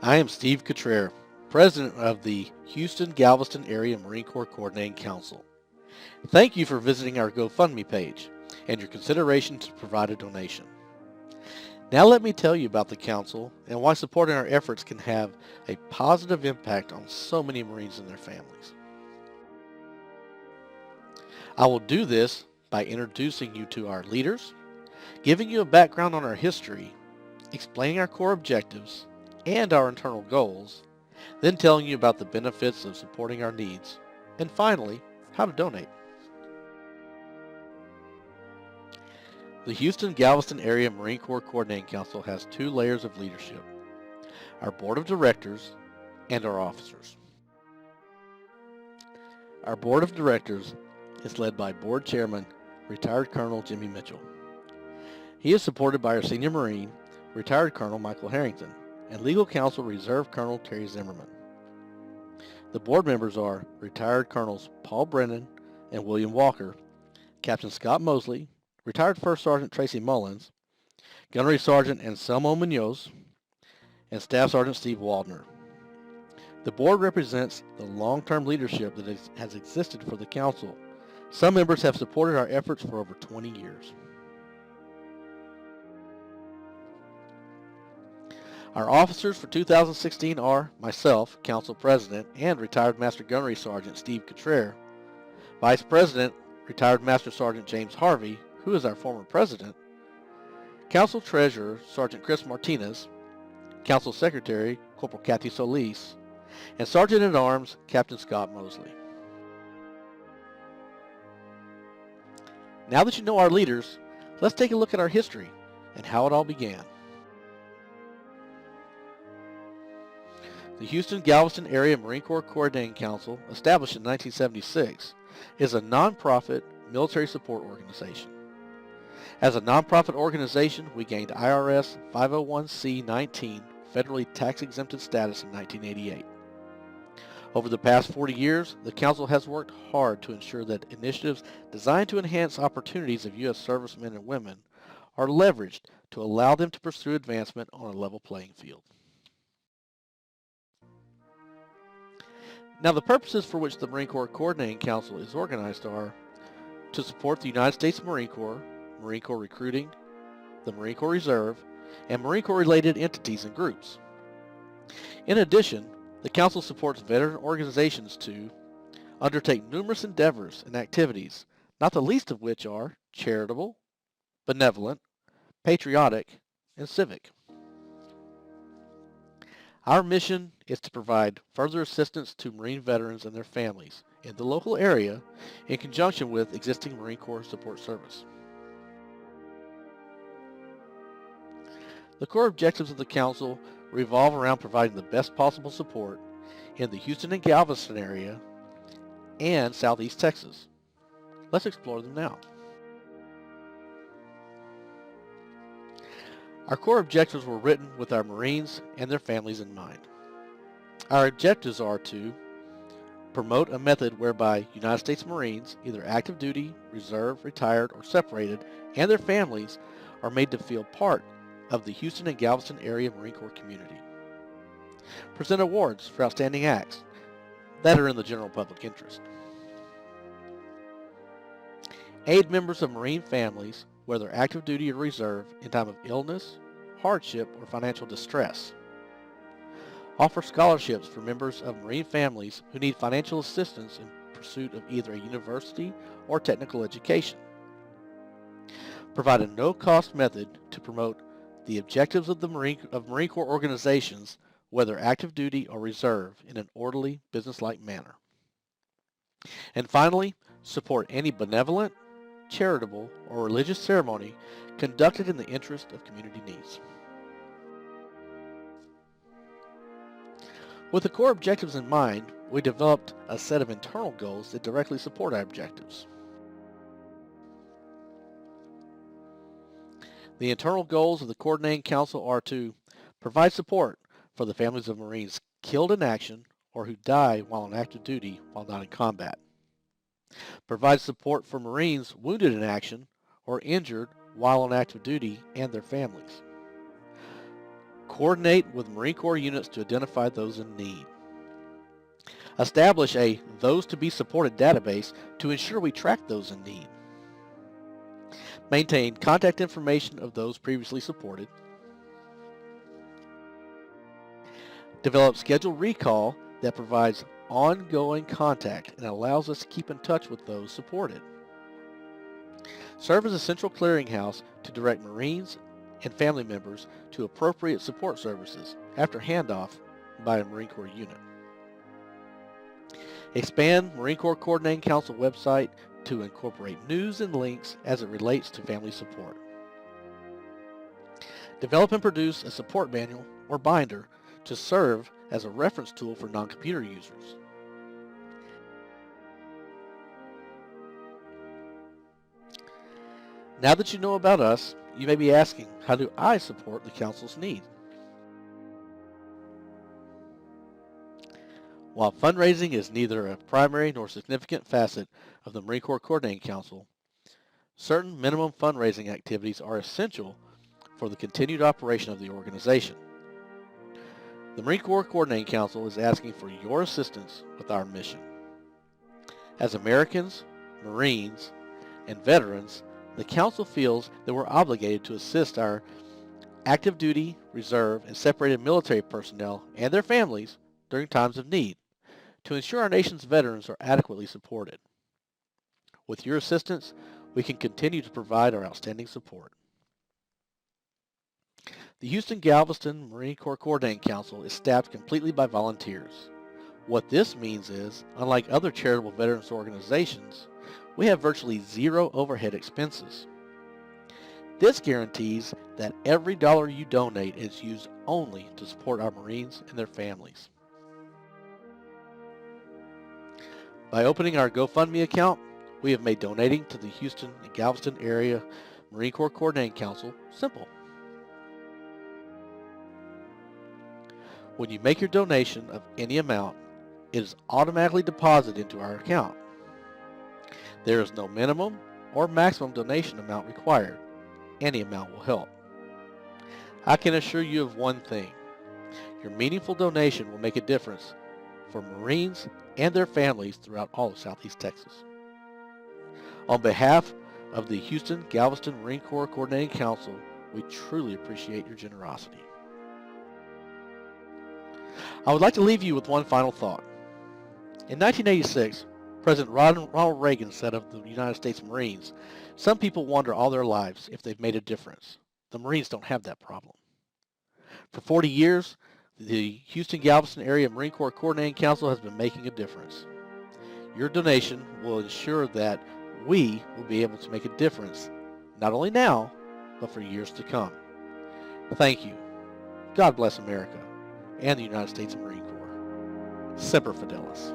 I am Steve Cottrell, President of the Houston-Galveston Area Marine Corps Coordinating Council. Thank you for visiting our GoFundMe page and your consideration to provide a donation. Now let me tell you about the Council and why supporting our efforts can have a positive impact on so many Marines and their families. I will do this by introducing you to our leaders, giving you a background on our history, explaining our core objectives and our internal goals, then telling you about the benefits of supporting our needs, and finally, how to donate. The Houston-Galveston Area Marine Corps Coordinating Council has two layers of leadership: our Board of Directors and our officers. Our Board of Directors is led by Board Chairman, Retired Colonel Jimmy Mitchell. He is supported by our Senior Marine, Retired Colonel Michael Harrington, and Legal Counsel Reserve Colonel Terry Zimmerman. The board members are Retired Colonels Paul Brennan and William Walker, Captain Scott Mosley, Retired First Sergeant Tracy Mullins, Gunnery Sergeant Anselmo Munoz, and Staff Sergeant Steve Waldner. The board represents the long-term leadership that has existed for the council. Some members have supported our efforts for over 20 years. Our officers for 2016 are myself, Council President, and Retired Master Gunnery Sergeant Steve Cottrell, Vice President, Retired Master Sergeant James Harvey, who is our former President, Council Treasurer Sergeant Chris Martinez, Council Secretary Corporal Kathy Solis, and Sergeant-at-Arms Captain Scott Mosley. Now that you know our leaders, let's take a look at our history and how it all began. The Houston-Galveston Area Marine Corps Coordinating Council, established in 1976, is a nonprofit military support organization. As a nonprofit organization, we gained IRS 501c19 federally tax-exempted status in 1988. Over the past 40 years, the Council has worked hard to ensure that initiatives designed to enhance opportunities of U.S. servicemen and women are leveraged to allow them to pursue advancement on a level playing field. Now, the purposes for which the Marine Corps Coordinating Council is organized are to support the United States Marine Corps recruiting, the Marine Corps Reserve, and Marine Corps-related entities and groups. In addition, the Council supports veteran organizations to undertake numerous endeavors and activities, not the least of which are charitable, benevolent, patriotic, and civic. Our mission is to provide further assistance to Marine veterans and their families in the local area in conjunction with existing Marine Corps support service. The core objectives of the Council revolve around providing the best possible support in the Houston and Galveston area and Southeast Texas. Let's explore them now. Our core objectives were written with our Marines and their families in mind. Our objectives are to promote a method whereby United States Marines, either active duty, reserve, retired, or separated, and their families are made to feel part of the Houston and Galveston Area Marine Corps community. Present awards for outstanding acts that are in the general public interest. Aid members of Marine families, whether active duty or reserve, in time of illness, hardship, or financial distress. Offer scholarships for members of Marine families who need financial assistance in pursuit of either a university or technical education. Provide a no-cost method to promote the objectives of the Marine Corps organizations, whether active duty or reserve, in an orderly, business-like manner. And finally, support any benevolent, charitable, or religious ceremony conducted in the interest of community needs. With the core objectives in mind, we developed a set of internal goals that directly support our objectives. The internal goals of the Coordinating Council are to provide support for the families of Marines killed in action or who die while on active duty while not in combat. Provide support for Marines wounded in action or injured while on active duty and their families. Coordinate with Marine Corps units to identify those in need. Establish a Those to be Supported database to ensure we track those in need. Maintain contact information of those previously supported. Develop scheduled recall that provides ongoing contact and allows us to keep in touch with those supported. Serve as a central clearinghouse to direct Marines and family members to appropriate support services after handoff by a Marine Corps unit. Expand Marine Corps Coordinating Council website to incorporate news and links as it relates to family support. Develop and produce a support manual or binder to serve as a reference tool for non-computer users. Now that you know about us, you may be asking, how do I support the Council's need? While fundraising is neither a primary nor significant facet of the Marine Corps Coordinating Council, certain minimum fundraising activities are essential for the continued operation of the organization. The Marine Corps Coordinating Council is asking for your assistance with our mission. As Americans, Marines, and veterans, the Council feels that we're obligated to assist our active duty, reserve, and separated military personnel and their families during times of need to ensure our nation's veterans are adequately supported. With your assistance, we can continue to provide our outstanding support. The Houston-Galveston Marine Corps Coordinating Council is staffed completely by volunteers. What this means is, unlike other charitable veterans organizations, we have virtually zero overhead expenses. This guarantees that every dollar you donate is used only to support our Marines and their families. By opening our GoFundMe account, we have made donating to the Houston and Galveston area Marine Corps Coordinating Council simple. When you make your donation of any amount, it is automatically deposited into our account. There is no minimum or maximum donation amount required. Any amount will help. I can assure you of one thing. Your meaningful donation will make a difference for Marines and their families throughout all of Southeast Texas. On behalf of the Houston-Galveston Marine Corps Coordinating Council, we truly appreciate your generosity. I would like to leave you with one final thought. In 1986, President Ronald Reagan said of the United States Marines, "Some people wonder all their lives if they've made a difference. The Marines don't have that problem." For 40 years, the Houston-Galveston Area Marine Corps Coordinating Council has been making a difference. Your donation will ensure that we will be able to make a difference, not only now, but for years to come. Thank you. God bless America and the United States Marine Corps. Semper Fidelis.